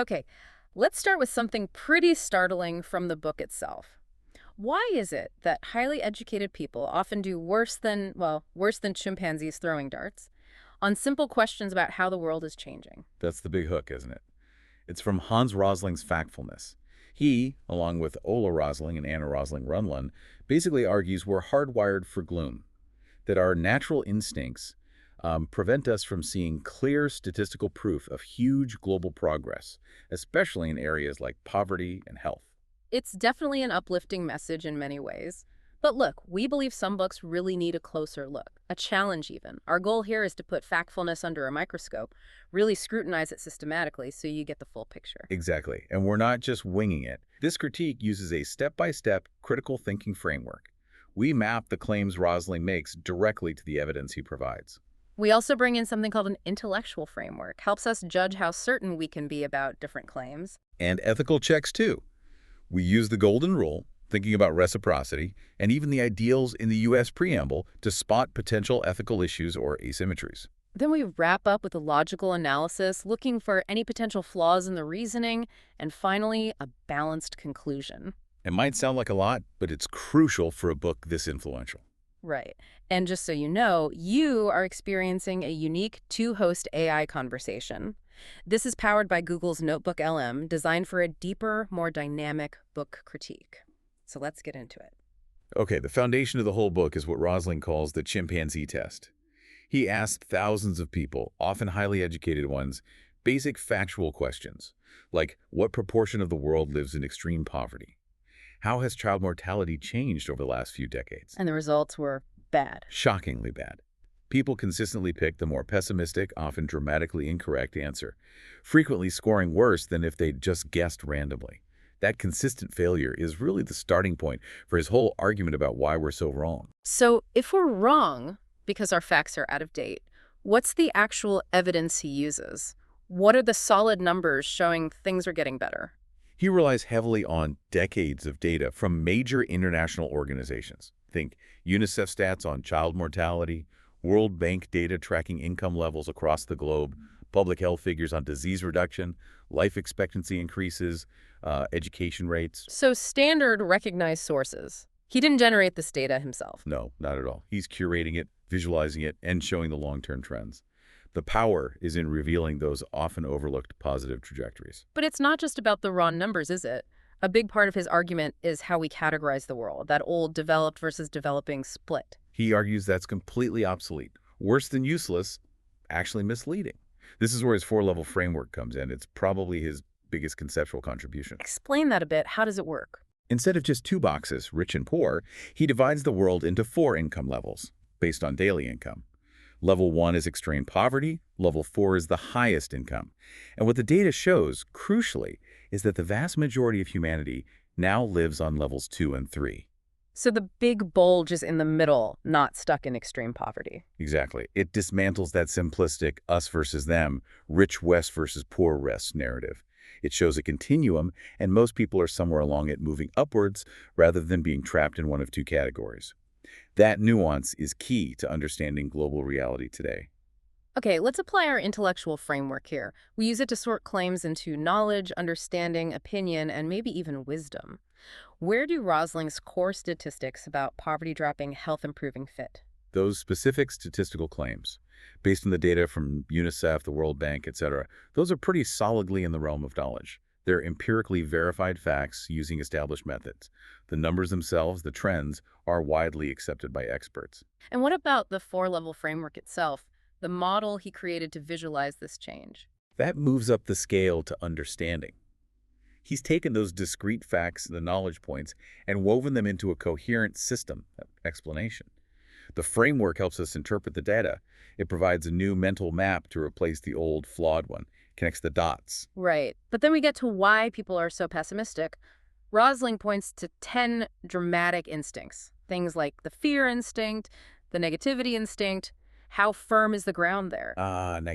Okay, let's start with something pretty startling from the book itself. Why is it that highly educated people often do worse than, well, worse than chimpanzees throwing darts on simple questions about how the world is changing? That's the big hook, isn't it? It's from Hans Rosling's Factfulness. He, along with Ola Rosling and Anna Rosling Runlund, basically argues we're hardwired for gloom, that our natural instincts prevent us from seeing clear statistical proof of huge global progress, especially in areas like poverty and health. It's definitely an uplifting message in many ways. But look, we believe some books really need a closer look, a challenge even. Our goal here is to put factfulness under a microscope, really scrutinize it systematically so you get the full picture. Exactly, and we're not just winging it. This critique uses a step-by-step critical thinking framework. We map the claims Rosling makes directly to the evidence he provides. We also bring in something called an intellectual framework, helps us judge how certain we can be about different claims. And ethical checks, too. We use the golden rule, thinking about reciprocity, and even the ideals in the U.S. preamble to spot potential ethical issues or asymmetries. Then we wrap up with a logical analysis, looking for any potential flaws in the reasoning, and finally, a balanced conclusion. It might sound like a lot, but it's crucial for a book this influential. Right. And just so you know, you are experiencing a unique two-host AI conversation. This is powered by Google's NotebookLM, designed for a deeper, more dynamic book critique. So let's get into it. Okay, the foundation of the whole book is what Rosling calls the chimpanzee test. He asked thousands of people, often highly educated ones, basic factual questions, like what proportion of the world lives in extreme poverty? How has child mortality changed over the last few decades? And the results were bad. Shockingly bad. People consistently picked the more pessimistic, often dramatically incorrect answer, frequently scoring worse than if they'd just guessed randomly. That consistent failure is really the starting point for his whole argument about why we're so wrong. So if we're wrong because our facts are out of date, what's the actual evidence he uses? What are the solid numbers showing things are getting better? He relies heavily on decades of data from major international organizations. Think UNICEF stats on child mortality, World Bank data tracking income levels across the globe, public health figures on disease reduction, life expectancy increases, education rates. So standard recognized sources. He didn't generate this data himself. No, not at all. He's curating it, visualizing it, and showing the long-term trends. The power is in revealing those often overlooked positive trajectories. But it's not just about the raw numbers, is it? A big part of his argument is how we categorize the world, that old developed versus developing split. He argues that's completely obsolete, worse than useless, actually misleading. This is where his four-level framework comes in. It's probably his biggest conceptual contribution. Explain that a bit. How does it work? Instead of just two boxes, rich and poor, he divides the world into four income levels, based on daily income. Level 1 is extreme poverty. Level 4 is the highest income. And what the data shows, crucially, is that the vast majority of humanity now lives on levels 2 and 3. So the big bulge is in the middle, not stuck in extreme poverty. Exactly. It dismantles that simplistic us versus them, rich West versus poor West narrative. It shows a continuum, and most people are somewhere along it moving upwards rather than being trapped in one of two categories. That nuance is key to understanding global reality today. Okay, let's apply our intellectual framework here. We use it to sort claims into knowledge, understanding, opinion, and maybe even wisdom. Where do Rosling's core statistics about poverty dropping, health improving fit? Those specific statistical claims, based on the data from UNICEF, the World Bank, etc., those are pretty solidly in the realm of knowledge. They're empirically verified facts using established methods. The numbers themselves, the trends, are widely accepted by experts. And what about the four-level framework itself, the model he created to visualize this change? That moves up the scale to understanding. He's taken those discrete facts, the knowledge points, and woven them into a coherent system of explanation. The framework helps us interpret the data. It provides a new mental map to replace the old, flawed one, connects the dots. Right. But then we get to why people are so pessimistic. Rosling points to 10 dramatic instincts, things like the fear instinct, the negativity instinct. How firm is the ground there?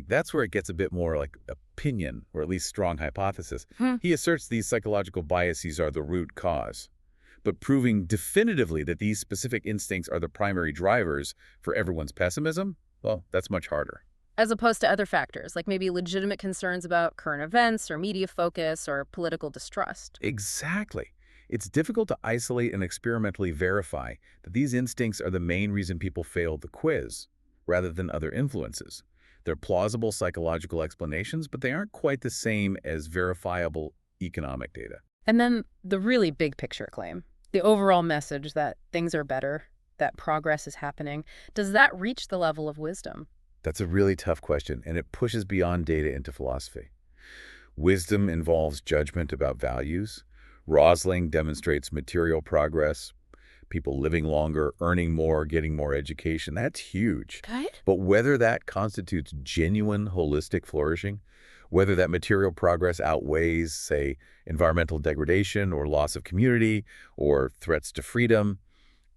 That's where it gets a bit more like opinion, or at least strong hypothesis. Hmm. He asserts these psychological biases are the root cause. But proving definitively that these specific instincts are the primary drivers for everyone's pessimism, well, that's much harder. as opposed to other factors, like maybe legitimate concerns about current events or media focus or political distrust. Exactly. It's difficult to isolate and experimentally verify that these instincts are the main reason people fail the quiz, rather than other influences. They're plausible psychological explanations, but they aren't quite the same as verifiable economic data. And then the really big picture claim, the overall message that things are better, that progress is happening, does that reach the level of wisdom? That's a really tough question, and it pushes beyond data into philosophy. Wisdom involves judgment about values. Rosling demonstrates material progress, people living longer, earning more, getting more education. That's huge. Good. But whether that constitutes genuine holistic flourishing, whether that material progress outweighs, say, environmental degradation or loss of community or threats to freedom,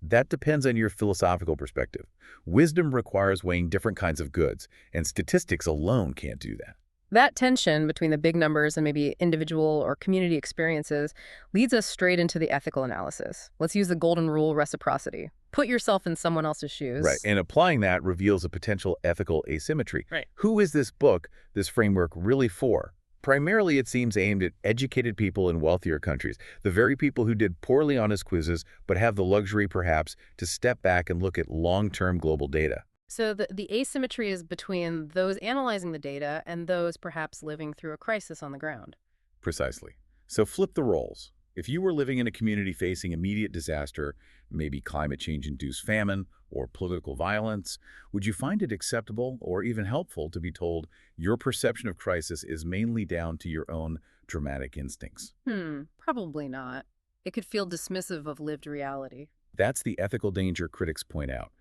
that depends on your philosophical perspective. Wisdom requires weighing different kinds of goods, and statistics alone can't do that. That tension between the big numbers and maybe individual or community experiences leads us straight into the ethical analysis. Let's use the golden rule reciprocity. Put yourself in someone else's shoes. Right, and applying that reveals a potential ethical asymmetry. Right. Who is this book, this framework, really for? Primarily, it seems aimed at educated people in wealthier countries, the very people who did poorly on his quizzes but have the luxury, perhaps, to step back and look at long-term global data. So the asymmetry is between those analyzing the data and those perhaps living through a crisis on the ground. Precisely. So flip the roles. If you were living in a community facing immediate disaster, maybe climate change-induced famine or political violence, would you find it acceptable or even helpful to be told your perception of crisis is mainly down to your own dramatic instincts? Probably not. It could feel dismissive of lived reality. That's the ethical danger critics point out.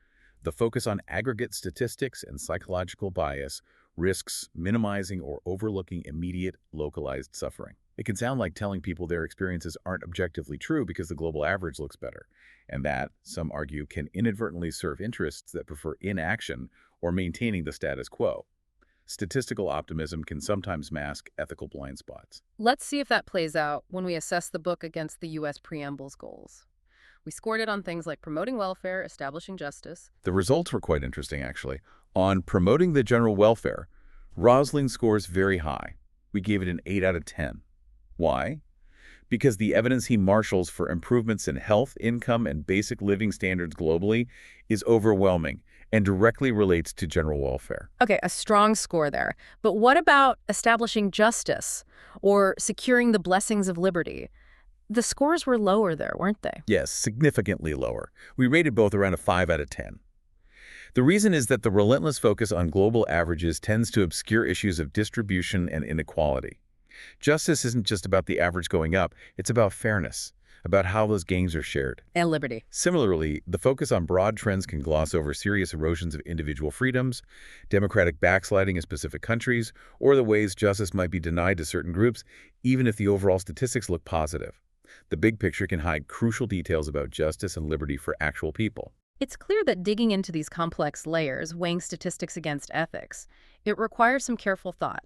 The focus on aggregate statistics and psychological bias risks minimizing or overlooking immediate, localized suffering. It can sound like telling people their experiences aren't objectively true because the global average looks better, and that, some argue, can inadvertently serve interests that prefer inaction or maintaining the status quo. Statistical optimism can sometimes mask ethical blind spots. Let's see if that plays out when we assess the book against the U.S. preamble's goals. We scored it on things like promoting welfare, establishing justice. The results were quite interesting, actually. On promoting the general welfare, Rosling scores very high. We gave it an 8 out of 10. Why? Because the evidence he marshals for improvements in health, income, and basic living standards globally is overwhelming and directly relates to general welfare. Okay, a strong score there. But what about establishing justice or securing the blessings of liberty? The scores were lower there, weren't they? Yes, significantly lower. We rated both around a 5 out of 10. The reason is that the relentless focus on global averages tends to obscure issues of distribution and inequality. Justice isn't just about the average going up, it's about fairness, about how those gains are shared. And liberty. Similarly, the focus on broad trends can gloss over serious erosions of individual freedoms, democratic backsliding in specific countries, or the ways justice might be denied to certain groups, even if the overall statistics look positive. The big picture can hide crucial details about justice and liberty for actual people. It's clear that digging into these complex layers, weighing statistics against ethics, it requires some careful thought,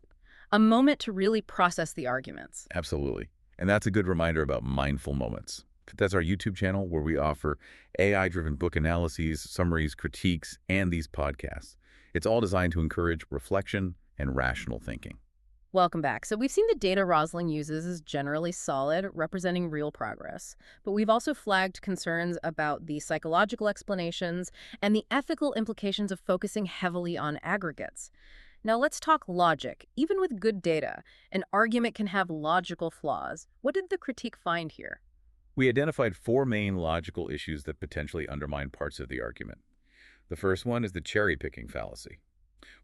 a moment to really process the arguments. Absolutely. And that's a good reminder about mindful moments. That's our YouTube channel where we offer AI-driven book analyses, summaries, critiques, and these podcasts. It's all designed to encourage reflection and rational thinking. Welcome back. So we've seen the data Rosling uses is generally solid, representing real progress. But we've also flagged concerns about the psychological explanations and the ethical implications of focusing heavily on aggregates. Now let's talk logic. Even with good data, an argument can have logical flaws. What did the critique find here? We identified 4 main logical issues that potentially undermine parts of the argument. The first one is the cherry-picking fallacy.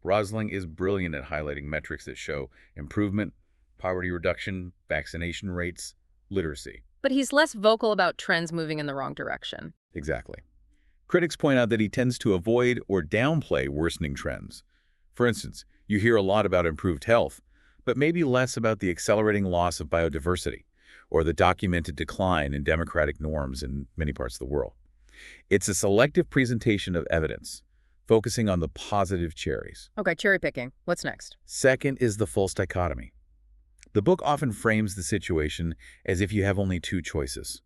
Rosling is brilliant at highlighting metrics that show improvement, poverty reduction, vaccination rates, literacy. But he's less vocal about trends moving in the wrong direction. Exactly. Critics point out that he tends to avoid or downplay worsening trends. For instance, you hear a lot about improved health, but maybe less about the accelerating loss of biodiversity or the documented decline in democratic norms in many parts of the world. It's a selective presentation of evidence, focusing on the positive cherries. Okay, cherry picking. What's next? Second is the false dichotomy. The book often frames the situation as if you have only 2 choices.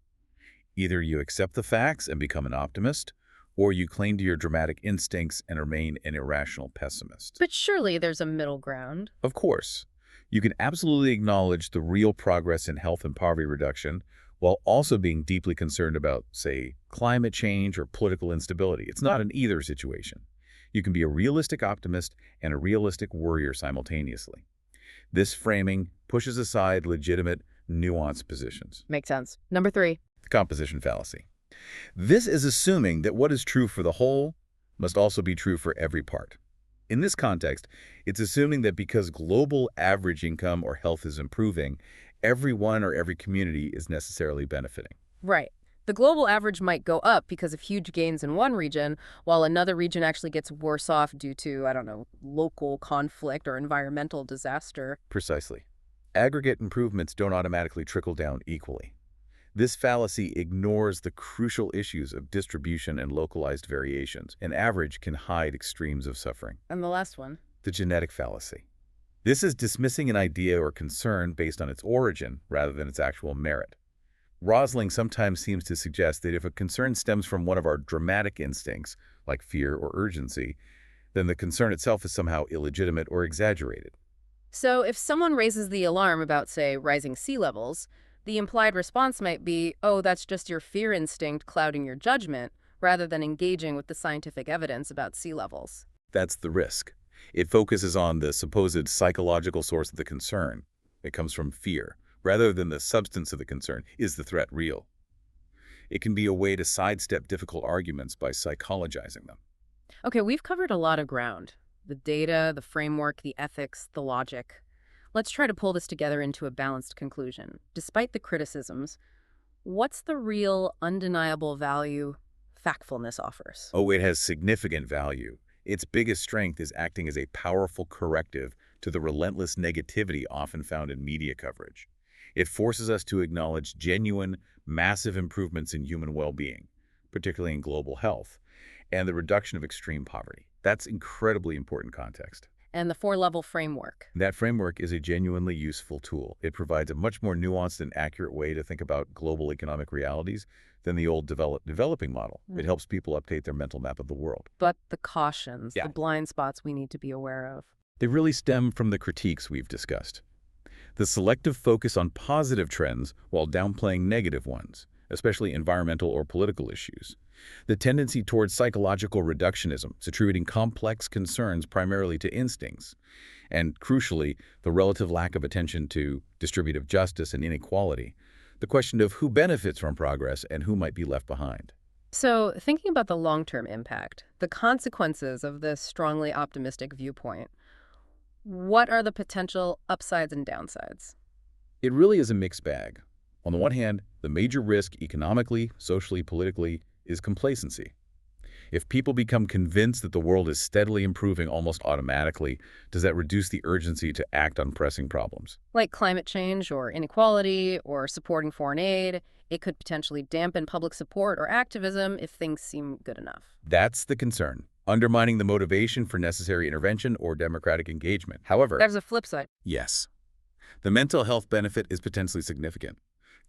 Either you accept the facts and become an optimist, or you cling to your dramatic instincts and remain an irrational pessimist. But surely there's a middle ground. Of course, you can absolutely acknowledge the real progress in health and poverty reduction while also being deeply concerned about, say, climate change or political instability. It's not an either situation. You can be a realistic optimist and a realistic worrier simultaneously. This framing pushes aside legitimate, nuanced positions. Makes sense. Number 3. The composition fallacy. This is assuming that what is true for the whole must also be true for every part. In this context, it's assuming that because global average income or health is improving, everyone or every community is necessarily benefiting. Right. The global average might go up because of huge gains in one region, while another region actually gets worse off due to, I don't know, local conflict or environmental disaster. Precisely. Aggregate improvements don't automatically trickle down equally. This fallacy ignores the crucial issues of distribution and localized variations. An average can hide extremes of suffering. And the last one? The genetic fallacy. This is dismissing an idea or concern based on its origin rather than its actual merit. Rosling sometimes seems to suggest that if a concern stems from one of our dramatic instincts, like fear or urgency, then the concern itself is somehow illegitimate or exaggerated. So if someone raises the alarm about, say, rising sea levels, the implied response might be, oh, that's just your fear instinct clouding your judgment, rather than engaging with the scientific evidence about sea levels. That's the risk. It focuses on the supposed psychological source of the concern. It comes from fear, rather than the substance of the concern. Is the threat real? It can be a way to sidestep difficult arguments by psychologizing them. Okay, we've covered a lot of ground. The data, the framework, the ethics, the logic. Let's try to pull this together into a balanced conclusion. Despite the criticisms, what's the real, undeniable value Factfulness offers? Oh, it has significant value. Its biggest strength is acting as a powerful corrective to the relentless negativity often found in media coverage. It forces us to acknowledge genuine, massive improvements in human well-being, particularly in global health, and the reduction of extreme poverty. That's incredibly important context. And the 4-level framework. That framework is a genuinely useful tool. It provides a much more nuanced and accurate way to think about global economic realities than the old developing model. It helps people update their mental map of the world. But the cautions, Yeah. the blind spots we need to be aware of. They really stem from the critiques we've discussed. The selective focus on positive trends while downplaying negative ones, especially environmental or political issues. The tendency towards psychological reductionism, attributing complex concerns primarily to instincts. And crucially, the relative lack of attention to distributive justice and inequality. The question of who benefits from progress and who might be left behind. So, thinking about the long-term impact, the consequences of this strongly optimistic viewpoint, what are the potential upsides and downsides? It really is a mixed bag. On the one hand, the major risk economically, socially, politically is complacency. If people become convinced that the world is steadily improving almost automatically, does that reduce the urgency to act on pressing problems? Like climate change or inequality or supporting foreign aid, it could potentially dampen public support or activism if things seem good enough. That's the concern, undermining the motivation for necessary intervention or democratic engagement. However, There's a flip side. yes, the mental health benefit is potentially significant.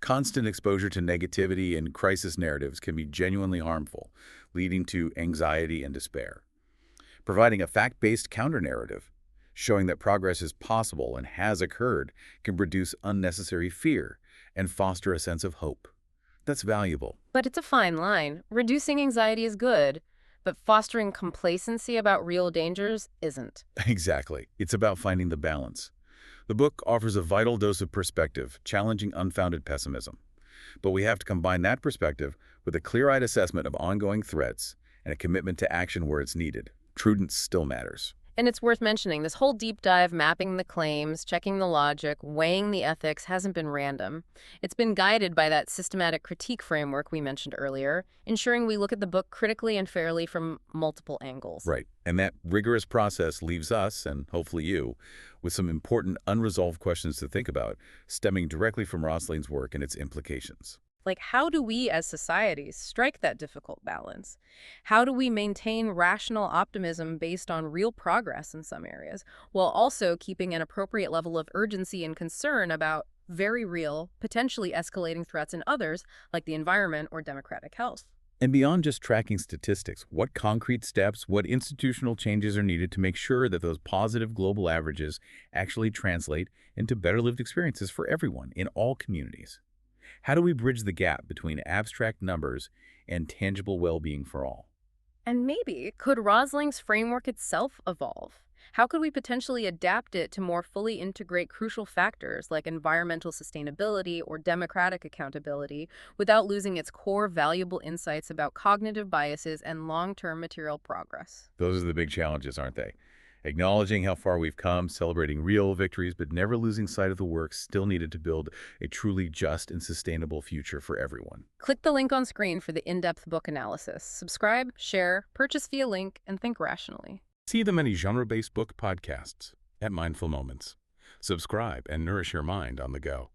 Constant exposure to negativity and crisis narratives can be genuinely harmful, leading to anxiety and despair. Providing a fact-based counter-narrative, showing that progress is possible and has occurred, can reduce unnecessary fear and foster a sense of hope. That's valuable. But it's a fine line. Reducing anxiety is good, but fostering complacency about real dangers isn't. Exactly. It's about finding the balance. The book offers a vital dose of perspective, challenging unfounded pessimism. But we have to combine that perspective with a clear-eyed assessment of ongoing threats and a commitment to action where it's needed. Prudence still matters. And it's worth mentioning, this whole deep dive, mapping the claims, checking the logic, weighing the ethics, hasn't been random. It's been guided by that systematic critique framework we mentioned earlier, ensuring we look at the book critically and fairly from multiple angles. Right. And that rigorous process leaves us, and hopefully you, with some important unresolved questions to think about, stemming directly from Rosling's work and its implications. Like, how do we as societies strike that difficult balance? How do we maintain rational optimism based on real progress in some areas, while also keeping an appropriate level of urgency and concern about very real, potentially escalating threats in others, like the environment or democratic health? And beyond just tracking statistics, what concrete steps, what institutional changes are needed to make sure that those positive global averages actually translate into better lived experiences for everyone in all communities? How do we bridge the gap between abstract numbers and tangible well-being for all? And maybe, could Rosling's framework itself evolve? How could we potentially adapt it to more fully integrate crucial factors like environmental sustainability or democratic accountability without losing its core valuable insights about cognitive biases and long-term material progress? Those are the big challenges, aren't they? Acknowledging how far we've come, celebrating real victories, but never losing sight of the work still needed to build a truly just and sustainable future for everyone. Click the link on screen for the in-depth book analysis. Subscribe, share, purchase via link, and think rationally. See the many genre-based book podcasts at Mindful Moments. Subscribe and nourish your mind on the go.